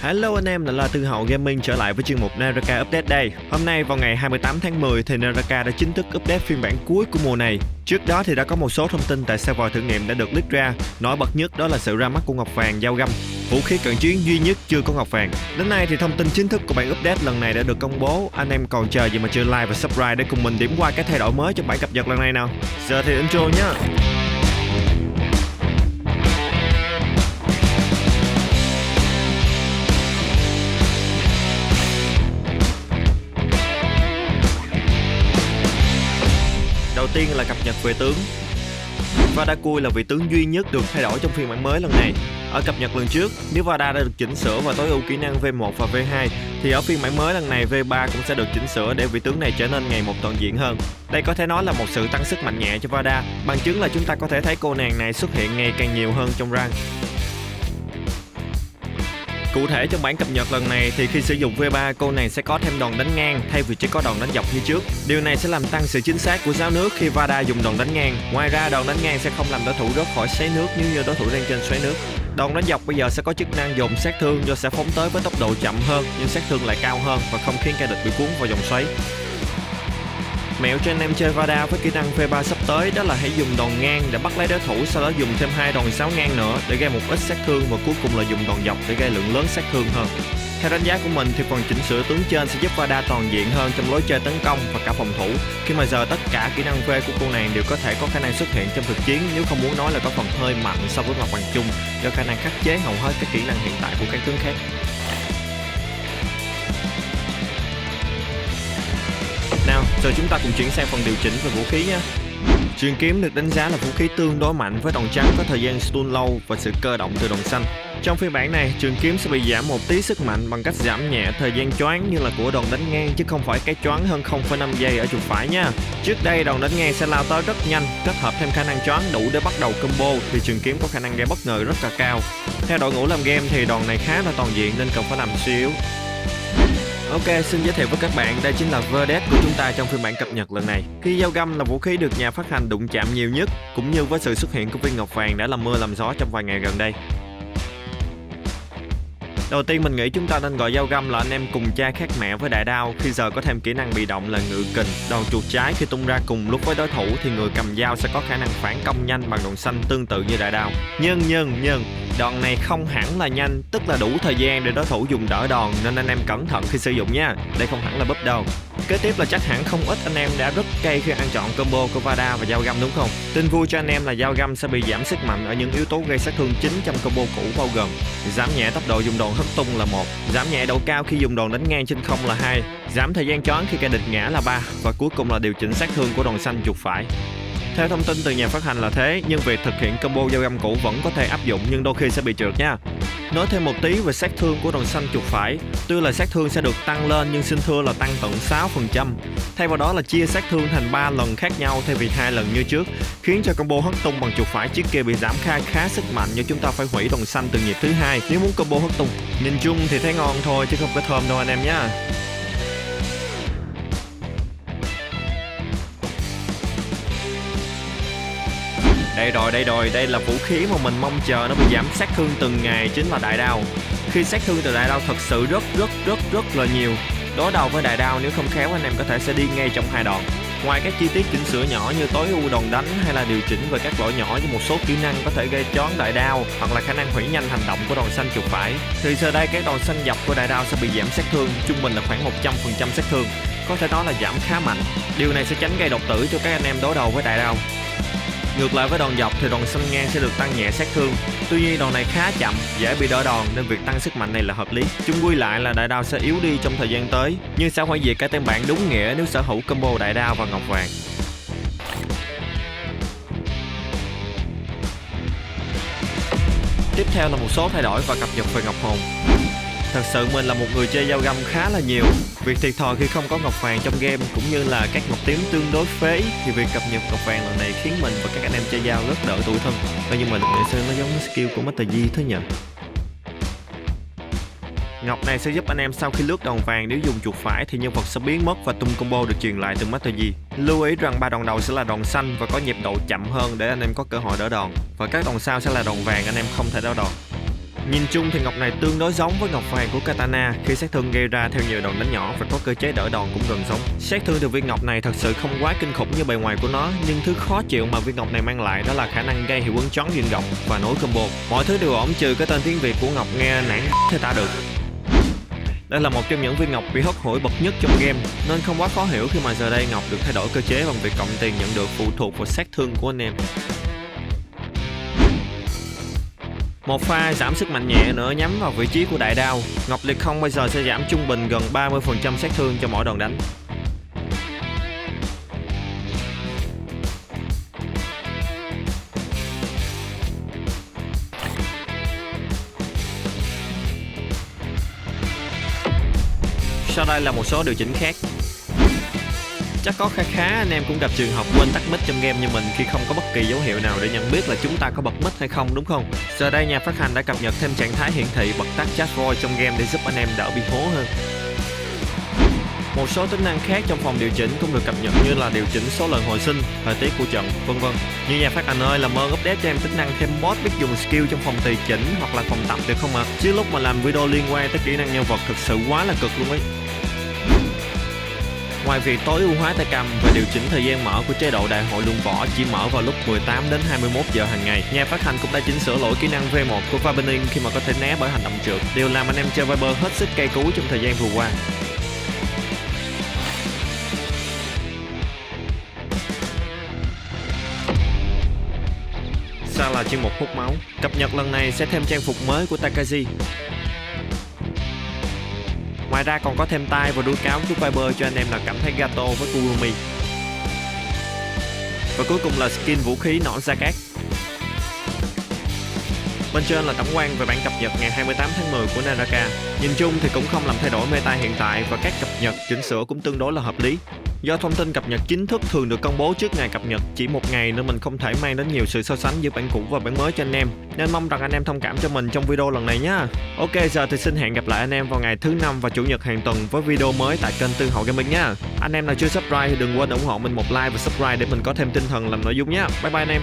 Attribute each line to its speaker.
Speaker 1: Hello anh em, lại là Tư Hậu Gaming trở lại với chuyên mục Naraka Update đây. Hôm nay vào ngày 28 tháng 10 thì Naraka đã chính thức update phiên bản cuối của mùa này. Trước đó thì đã có một số thông tin tại server thử nghiệm đã được leak ra. Nổi bật nhất đó là sự ra mắt của ngọc vàng dao găm, vũ khí cận chiến duy nhất chưa có ngọc vàng. Đến nay thì thông tin chính thức của bản update lần này đã được công bố. Anh em còn chờ gì mà chưa like và subscribe để cùng mình điểm qua các thay đổi mới trong bản cập nhật lần này nào. Giờ thì intro nhá. Đầu tiên là cập nhật về tướng. Vadakui là vị tướng duy nhất được thay đổi trong phiên bản mới lần này. Ở cập nhật lần trước, nếu Vada đã được chỉnh sửa và tối ưu kỹ năng V1 và V2, thì ở phiên bản mới lần này V3 cũng sẽ được chỉnh sửa để vị tướng này trở nên ngày một toàn diện hơn. Đây có thể nói là một sự tăng sức mạnh nhẹ cho Vada, bằng chứng là chúng ta có thể thấy cô nàng này xuất hiện ngày càng nhiều hơn trong rank. Cụ thể trong bản cập nhật lần này thì khi sử dụng V3, cô nàng sẽ có thêm đòn đánh ngang thay vì chỉ có đòn đánh dọc như trước. Điều này sẽ làm tăng sự chính xác của giáo nước khi Vada dùng đòn đánh ngang. Ngoài ra đòn đánh ngang sẽ không làm đối thủ rớt khỏi xoáy nước nếu như đối thủ đang trên xoáy nước. Đòn đánh dọc bây giờ sẽ có chức năng dồn sát thương do sẽ phóng tới với tốc độ chậm hơn nhưng sát thương lại cao hơn và không khiến kẻ địch bị cuốn vào vòng xoáy. Mẹo cho anh em chơi Vada với kỹ năng V3 sắp tới đó là hãy dùng đòn ngang để bắt lấy đối thủ, sau đó dùng thêm 2 đòn sáo ngang nữa để gây một ít sát thương và cuối cùng là dùng đòn dọc để gây lượng lớn sát thương hơn. Theo đánh giá của mình thì phần chỉnh sửa tướng trên sẽ giúp Vada toàn diện hơn trong lối chơi tấn công và cả phòng thủ, khi mà giờ tất cả kỹ năng V của cô nàng đều có thể có khả năng xuất hiện trong thực chiến, nếu không muốn nói là có phần hơi mạnh so với mặt bằng chung do khả năng khắc chế hầu hết các kỹ năng hiện tại của các tướng khác. Nào, giờ chúng ta cùng chuyển sang phần điều chỉnh về vũ khí nha. Truyền kiếm được đánh giá là vũ khí tương đối mạnh với đòn trắng có thời gian stun lâu và sự cơ động từ đòn xanh. Trong phiên bản này, truyền kiếm sẽ bị giảm một tí sức mạnh bằng cách giảm nhẹ thời gian choáng như là của đòn đánh ngang, chứ không phải cái choáng hơn 0,5 giây ở chuột phải nha. Trước đây đòn đánh ngang sẽ lao tới rất nhanh, kết hợp thêm khả năng choáng đủ để bắt đầu combo thì truyền kiếm có khả năng gây bất ngờ rất là cao. Theo đội ngũ làm game thì đòn này khá là toàn diện nên cần phải làm suy yếu. Ok, xin giới thiệu với các bạn, đây chính là verdict của chúng ta trong phiên bản cập nhật lần này. Khi dao găm là vũ khí được nhà phát hành đụng chạm nhiều nhất, cũng như với sự xuất hiện của viên ngọc vàng đã làm mưa làm gió trong vài ngày gần đây. Đầu tiên mình nghĩ chúng ta nên gọi dao găm là anh em cùng cha khác mẹ với đại đao, khi giờ có thêm kỹ năng bị động là ngự kình. Đòn chuột trái khi tung ra cùng lúc với đối thủ thì người cầm dao sẽ có khả năng phản công nhanh bằng đòn xanh tương tự như đại đao. Nhưng đòn này không hẳn là nhanh, tức là đủ thời gian để đối thủ dùng đỡ đòn, nên anh em cẩn thận khi sử dụng nha. Đây không hẳn là búp đâu. Kế tiếp là chắc hẳn không ít anh em đã rất cay khi ăn chọn combo của Vada và dao găm đúng không? Tin vui cho anh em là dao găm sẽ bị giảm sức mạnh ở những yếu tố gây sát thương chính trong combo cũ, bao gồm giảm nhẹ tốc độ dùng đòn hất tung là 1, giảm nhẹ độ cao khi dùng đòn đánh ngang trên không là 2, giảm thời gian choáng khi kẻ địch ngã là 3 và cuối cùng là điều chỉnh sát thương của đòn xanh chuột phải. Theo thông tin từ nhà phát hành là thế, nhưng việc thực hiện combo dao găm cũ vẫn có thể áp dụng nhưng đôi khi sẽ bị trượt nha. Nói thêm một tí về sát thương của đòn xanh chuột phải, tuy là sát thương sẽ được tăng lên nhưng xin thưa là tăng tận 6%. Thay vào đó là chia sát thương thành 3 lần khác nhau thay vì 2 lần như trước, khiến cho combo hất tung bằng chuột phải trước kia bị giảm khá sức mạnh, nhưng chúng ta phải hủy đòn xanh từ nhịp thứ 2 nếu muốn combo hất tung. Nhìn chung thì thấy ngon thôi chứ không có thơm đâu anh em nhé. Đây rồi, đây là vũ khí mà mình mong chờ nó bị giảm sát thương từng ngày, chính là đại đao. Khi sát thương từ đại đao thật sự rất là nhiều. Đối đầu với đại đao nếu không khéo anh em có thể sẽ đi ngay trong 2 đòn. Ngoài các chi tiết chỉnh sửa nhỏ như tối ưu đòn đánh hay là điều chỉnh về các lỗi nhỏ như một số kỹ năng có thể gây choáng đại đao hoặc là khả năng hủy nhanh hành động của đòn xanh chuột phải, thì giờ đây các đòn xanh dọc của đại đao sẽ bị giảm sát thương, trung bình là khoảng 100% sát thương. Có thể nói là giảm khá mạnh. Điều này sẽ tránh gây độc tử cho các anh em đối đầu với đại đao. Ngược lại với đòn dọc thì đòn xanh ngang sẽ được tăng nhẹ sát thương. Tuy nhiên đòn này khá chậm, dễ bị đỡ đòn nên việc tăng sức mạnh này là hợp lý. Chung quy lại là đại đao sẽ yếu đi trong thời gian tới, nhưng sẽ hủy diệt cả tem bản đúng nghĩa nếu sở hữu combo đại đao và ngọc vàng. Tiếp theo là một số thay đổi và cập nhật về ngọc hồn. Thật sự mình là một người chơi dao găm khá là nhiều. Việc thiệt thòi khi không có ngọc vàng trong game cũng như là các ngọc tím tương đối phế, thì việc cập nhật ngọc vàng lần này khiến mình và các anh em chơi dao rất đỡ tủi thân. Nhưng mà để xem nó giống skill của Master Yi thế nhỉ. Ngọc này sẽ giúp anh em sau khi lướt đòn vàng, nếu dùng chuột phải thì nhân vật sẽ biến mất và tung combo được truyền lại từ Master Yi. Lưu ý rằng 3 đòn đầu sẽ là đòn xanh và có nhịp độ chậm hơn để anh em có cơ hội đỡ đòn, và các đòn sau sẽ là đòn vàng, anh em không thể đỡ đòn. Nhìn chung thì ngọc này tương đối giống với ngọc vàng của Katana, khi sát thương gây ra theo nhiều đòn đánh nhỏ và có cơ chế đỡ đòn cũng gần giống. Sát thương từ viên ngọc này thật sự không quá kinh khủng như bề ngoài của nó, nhưng thứ khó chịu mà viên ngọc này mang lại đó là khả năng gây hiệu ứng chón diện rộng và nối combo. Mọi thứ đều ổn trừ cái tên tiếng Việt của ngọc nghe nản thế ta được. Đây là một trong những viên ngọc bị hốt hủi bậc nhất trong game, nên không quá khó hiểu khi mà giờ đây ngọc được thay đổi cơ chế bằng việc cộng tiền nhận được phụ thuộc vào sát thương của anh em. Một pha giảm sức mạnh nhẹ nữa nhắm vào vị trí của đại đao. Ngọc liệt không bây giờ sẽ giảm trung bình gần 30% sát thương cho mỗi đòn đánh. Sau đây là một số điều chỉnh khác. Chắc có khá anh em cũng gặp trường hợp quên tắt mic trong game như mình khi không có bất kỳ dấu hiệu nào để nhận biết là chúng ta có bật mic hay không, đúng không? Giờ đây nhà phát hành đã cập nhật thêm trạng thái hiển thị bật tắt chat voice trong game để giúp anh em đỡ bị hố hơn. Một số tính năng khác trong phòng điều chỉnh cũng được cập nhật như là điều chỉnh số lần hồi sinh, thời tiết của trận, vân vân. Như nhà phát hành ơi, làm ơn update cho em tính năng thêm mod biết dùng skill trong phòng tùy chỉnh hoặc là phòng tập được không ạ? Chứ lúc mà làm video liên quan tới kỹ năng nhân vật thực sự quá là cực luôn ấy. Ngoài việc tối ưu hóa tay cầm và điều chỉnh thời gian mở của chế độ đại hội luân võ chỉ mở vào lúc 18 đến 21 giờ hàng ngày, nhà phát hành cũng đã chỉnh sửa lỗi kỹ năng V1 của Fabining khi mà có thể né bởi hành động trượt, điều làm anh em chơi Viper hết sức cay cú trong thời gian vừa qua. Sao là chuyên mục hút máu? Cập nhật lần này sẽ thêm trang phục mới của Takashi. Ngoài ra còn có thêm tai và đuôi cáo của Viper cho anh em nào cảm thấy gato với Kurumi. Và cuối cùng là skin vũ khí nỏ Zakat. Bên trên là tổng quan về bản cập nhật ngày 28 tháng 10 của Naraka. Nhìn chung thì cũng không làm thay đổi meta hiện tại và các cập nhật chỉnh sửa cũng tương đối là hợp lý. Do thông tin cập nhật chính thức thường được công bố trước ngày cập nhật chỉ một ngày nên mình không thể mang đến nhiều sự so sánh giữa bản cũ và bản mới cho anh em. Nên mong rằng anh em thông cảm cho mình trong video lần này nhé. Ok, giờ thì xin hẹn gặp lại anh em vào ngày thứ Năm và Chủ nhật hàng tuần với video mới tại kênh Tư Hậu Gaming nhé. Anh em nào chưa subscribe thì đừng quên ủng hộ mình một like và subscribe để mình có thêm tinh thần làm nội dung nhé. Bye bye anh em.